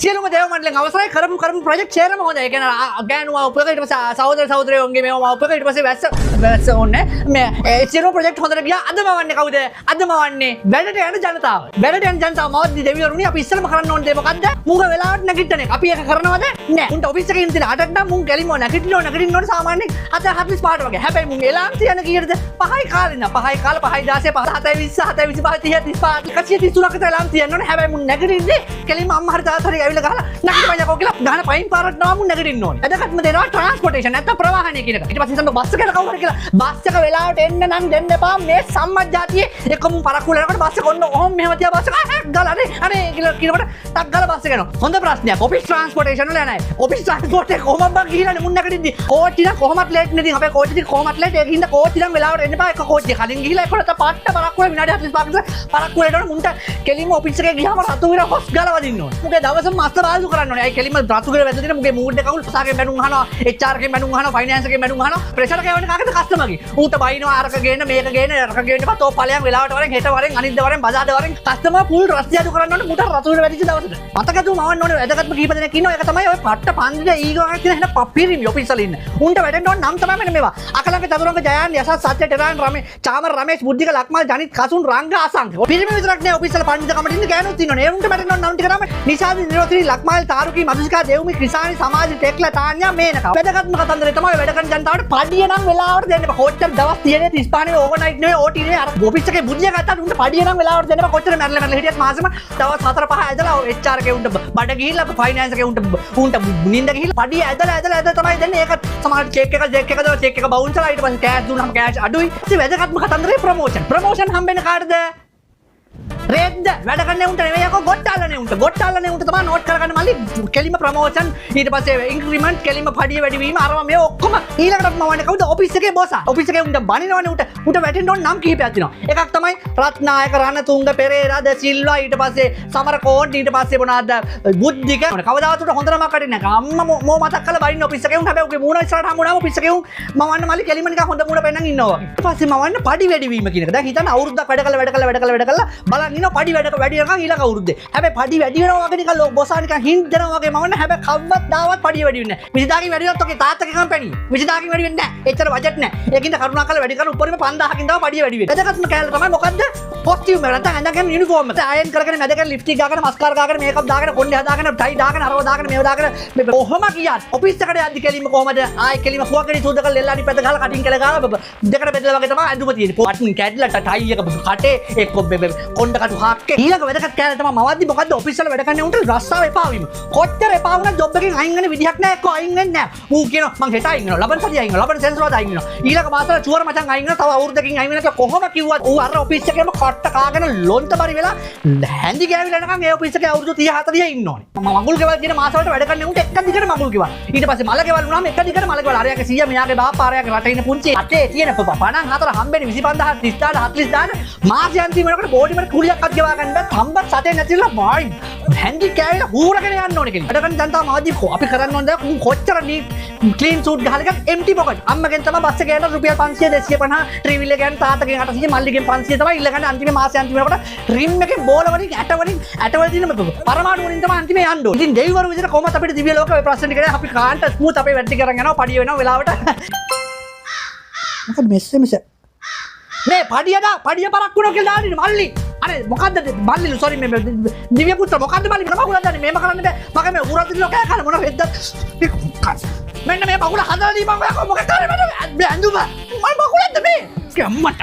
සියලුම දේව මණ්ඩලෙන් අවසරයි කරමු ප්‍රොජෙක්ට් ෂෙයාරම හොඳයි. ඒ කියන්නේ ගෑනුවා උපක ඊට පස්සේ සහෝදර සහෝදරයෝන්ගේ මේවා උපක ඊට පස්සේ වැස්ස ඕනේ. මේ සියලුම ප්‍රොජෙක්ට් හොඳට ගියා. අදම වන්නේ කවුද? අදම වන්නේ වැඩට යන ජනතාව. වැඩට යන ජනතාව මවද්දි දෙවිවරුනි අපි ඉස්සෙල්ම කරන්න ඕනේ දේ මොකද්ද? මුග වෙලාවට නැගිටින එක. අපි ඒක කරනවද? නෑ. උන්ට ඔෆිස් එකේ ඉඳන් 8ට නම් මුන් ගැලිම නැගිටින්න ඕනේ සාමාන්‍යයෙන් 7:45 වගේ. හැබැයි මුන් එලාම් තියන කීයටද? 5යි කාලේ නා 5යි කාල 5යි 16 5 7 20 7 25 30 133කට එලාම් තියන්න ඕනේ. හැබැයි මුන් නැගිටින්නේ ගැලිම අම්මා හරි තාත්තා හරි ඇවිල්ලා ගහලා පයකෝ කියලා ගහන පයින් පාරට නාමු නැගිටින්න ඕනේ. එතකත්ම දෙනවා ට්‍රාන්ස්පෝර්ටේෂන් නැත්නම් ප්‍රවාහනය කියන එක. ඊට පස්සේ හිතන්න බස් එකට කවුරු හරි කියලා බස් එක වෙලාවට එන්න නම් දෙන්න එපා. මේ සම්මත જાතියේ එකම පරක්කු වෙනකොට බස් එක ඔන්න ඔහොම මෙහෙම තියා බස් එක ගාලා අනේ කියලා කියනකොට ටක් ගාලා බස් එක යනවා. හොඳ ප්‍රශ්නයක්. ඔෆිස් ට්‍රාන්ස්පෝර්ටේෂන් වල යන්නේ. ඔෆිස් ට්‍රාන්ස්පෝර්ට් එක කොහොමද බං ගිහිල්ලානේ මුන් නැගිටින්දි. කෝච්චි නම් කොහොමත් ලේට් නෙදී. අපේ කෝච්චි ටික කොහොමත් ලේට්. ඒක හින්දා කෝච්චි නම් වෙලාවට එන්න එපා. එක කෝච්චිය කලින් ගිහිල්ලා ඒකට පාට්ට පරක්කු වල විනාඩි 45ක් විතර පරක්කු වලට මුන්ට කෙලින්ම ඔෆිස් එකේ ගියාම රතු විර හොස් ගාලා වදින්න ඕනේ. මුගේ දවසම මස්ත බාල්දු කරන්න ඕනේ. අය කෙලින්ම රතු විර වැදගෙන මුගේ මූඩ් එක අවුල් සාකේ බැනුම් අහනවා, HR එකෙන් බැනුම් අහනවා, ෆයිනෑන්ස් එකෙන් බැනුම් අහනවා. ප්‍රෙෂර් එක යවන්නේ කාටද? කස්ටමර්ගේ. ඌට බයිනවා අරක ගේන්න මේක ගේන්න අරක ගේන්න පතෝ ඵලයන් වෙලාවට වරෙන් හෙට වරෙන් අනිද්ද වරෙන් බදාද වරෙන් කස්ටමර් ෆුල් රස්තිය අඩු කරන්න ඕනේ මුට රතු විර වැදිච්ච දවසට. මතකද මවන්න ඕනේ වැදගත්ම කීප දෙනෙක් ඉන්නවා. ඒක තමයි ඔය පට්ට පන්දිද ඊගෝ එකක් තියෙන හැන පපිරිමි ඔෆිස් වල ඉන්න. උන්ට වැටෙන්න ඕන නම් තමයි මෙන්න මේවා. අකලංක චතුරංග ජයන් යසස් සත්‍ය ටෙරාන් රමේ චාමර රමේෂ් බුද්ධික ලක්මල් ජනිත් කසුන් රංග අසංක. පිරිමි විතරක් නෑ ඔෆිස් වල පන්දිද කමට ඉන්න ගෑනුත් ඉන්නවනේ. ඒ උන්ට වැටෙන්න ඕන නම් ටික තමයි නිශාදි නිරෝධිනී ලක්මල් තාරුකී මදුසිකා දේව්මි ක්‍රිසානි සමාජි ටෙක්ලා තාන්යා මේනක. වැදගත්ම කතන්දරේ තමයි වැඩ කරන ජනතාවට පඩිය නම් වෙලාවට දෙන්න එපා. කොච්චර දවස් තියෙන්නේ 35 නේ ඕවර්නයිට් නෙවෙයි OT නේ. අර ඔෆිස් එකේ බුද්ධිය ගත්තාට උන්ට පඩිය නම් වෙලාවට දෙන්න එපා. කොච්චර මැරලා හිටියත් මාසෙම දවස් 4-5 ඇදලා HR එකේ උන්ට බඩ ගිහිල්ලා ෆයිනෑන්ස් එකේ උන්ට නිින්ද ගිහිල්ලා පඩිය ඇදලා තමයි දෙන්නේ. ඒක සමහර චෙක් එක බවුන්ස් කරලා ඊට පස්සේ කෑෂ් දුන්නාම කෑෂ් අඩුයි. ඉතින් වැදගත්ම කතන්දරේ ප්‍රොමෝෂන් හම්බෙන්න කාටද? රේද්ද වැඩ කරන්නේ උන්ට නෙවෙයි යකෝ ගොට්ටාලනේ උන්ට තමයි නෝට් කරගන්න මල්ලි කෙලිම ප්‍රොමෝෂන් ඊට පස්සේ ඉන්ක්‍රිමන්ට් කෙලිම පඩිය වැඩි වීම අරම මේ ඔක්කොම ඊළඟටත් මවන්නේ කවුද? ඔෆිස් එකේ බොසා. ඔෆිස් එකේ උන්ට බනිනවනේ උන්ට වැටෙන්න ඕන නම් කිහිපයක් තියෙනවා. එකක් තමයි රත්නායක රණතුංග පෙරේරා ද සිල්වා ඊට පස්සේ සමරකෝන් ඊට පස්සේ මොනවාද බුද්ධික කවදාවත් උන්ට හොඳ නමක් කටින් නැහැ. අම්මා මෝ මතක් කරලා බනින්න ඔෆිස් එකේ උන් හැබැයි උගේ මූණ ඉස්සරහට හම්බුනාම ඔෆිස් එකේ උන් මවන්න මල්ලි කෙලිම නිකන් හොඳ මූණ පෙන්නන් ඉන්නවා. ඊට පස්සේ මවන්න පඩි වැඩි වීම කියන එක. දැන් හිතන්න අවුරුද්දක් වැඩ කළා බලන්න ඉන්න පඩි වැඩි වෙනකන් ඊළඟ අවුරුද්දේ. හැබැයි පඩි වැඩි වෙනවා වගේ නිකන් බොසා නිකන් හින්ට් දෙනවා වගේ මවන්න. හැබැයි කවදාවත් පඩි වැඩි වෙන්නේ නැහැ. 20000කින් වැඩි වුණොත් ඔගේ තාත්තගේ කම්පැනි 20000කින් වැඩි වෙන්නේ නැහැ. එච්චර බජට් නැහැ. ඒකින්ද කරුණාකරලා වැඩි කරන උඩරිම 5000කින් තමයි පඩිය වැඩි වෙන්නේ. එතකත්ම කෑල්ල තමයි මොකද්ද? කොස්ටියුම් එක නැත්නම් ඇඳගෙන යුනිෆෝම් එක. අයන් කරගෙන මැදගෙන ලිප්ස්ටික් ගාගෙන මස්කාරා ගාගෙන මේකප් දාගෙන කොණ්ඩේ හදාගෙන ටයි දාගෙන අරව දාගෙන මේව දාගෙන කොහොම කියාත් ඔෆිස් එකට යද්දි කෙලින්ම කොහමද ආයි කෙලින්ම කුවකඩි සූදකල් ලෙල්ලානි පැද ගහලා කටින් කෙල ගාලා දෙකට බෙදලා වගේ තමයි ඇඳුම තියෙන්නේ. පොට්න් කැඩිලා ටයි එක කටේ එක්ක කොණ්ඩ කටු හක්කේ. ඊළඟ වැදගත් කෑල්ල තමයි මවද්දි මොකද්ද ඔෆිස් වල වැඩ කරන්නේ උන්ට රස්සාව එපා වීම. කොච්චර එපා වුණත් ජොබ් එකෙන් අයින් වෙන විදිහක් නැහැ. එක්ක අයින් වෙන්නේ නැහැ. ඌ කියනවා මං හෙට අයින් වෙනවා. ලබන සතිය අයින් වෙනවා. ලබන සෙන්සුරාද අයින් වෙනවා. ඊළඟ මාසෙ චුවර මචං අයින් වෙනවා. තව අවුරුද්දකින් අයින් වෙනවා. කොහොම කිව්වත් ඌ අර ඔෆිස් එකේම කට්ට කාගෙන ලොන්ත බරි වෙලා හැන්දි ගෑවිලා යනකම් ඒ ඔෆිස් එකේ අවුරුදු 30 40 ඉන්න ඕනේ. මගුල් ගෙවල් කියන මාස වලට වැඩ කරන්නේ උන්ට එක දිගට මගුල් ගෙවල්. ඊට පස්සේ මල ගෙවල් වුණාම එක දිගට මල ගෙවල්. අරයාගේ සීයා මෙයාගේ බාප්පා අරයාගේ රටේ ඉන්න පුංචි අතේ තියෙන 54 හම්බෙන්නේ 25000 30000 40000 මාසෙ අන්තිම වෙනකොට බෝඩි වල කුලියක්වත් ගෙවා ගන්න බෑ. තම්බත් සතේ නැතිලා මායි හැන්දි කෑවිලා හූරගෙන යන්න ඕනේ කෙනෙක්. වැඩ කරන ජනතාව මාධ්‍ය අපි කරන්න ඕනේ දැන් කොච්චර ක්ලීන් සූට් ගහලා ගන්න එම්ටි පොකට්. අම්මගෙන් තමයි බස් එකේ යන රුපියල් 500 250 ට්‍රිවිල් එක ගන්න තාත්තගෙන් 800 මල්ලිගෙන් 500 තමයි ඉල්ලගන්න අන්තිමේ මාසෙ අන්තිම වෙනකොට රිම් එකේ බෝල වලින් ඇට වලින් ඇටවල දින පරමාණු වලින් තමයි අන්තිමේ යන්න ඕනේ. ඉතින් දෙවිවරු විදිහට කොහොමද අපිට දිව්‍ය ලෝක ඔය ප්‍රශ්න ටික අපි කාන්ට ස්මූත් අපේ වැඩ ටික කරන් යනවා පඩිය වෙනවා වෙලාවට. මොකද මෙස්සේ මේ පඩිය පරක් වුණා කියලා දාන්නේ මල්ලි. අනේ මොකද්ද මල්ලි සෝරි මේ දිව්‍ය පුත්‍ර මොකද්ද මල්ලි මම මගුලක් දාන්නේ මේම කරන්න බෑ. මගේ මේ උරදින ලෝකය කරන මොන වෙද්ද මෙන්න මේ මගුල හදලා දී මම මොකද කරන්නේ මම ඇඳුම මම මගුලක්ද මේ අම්මට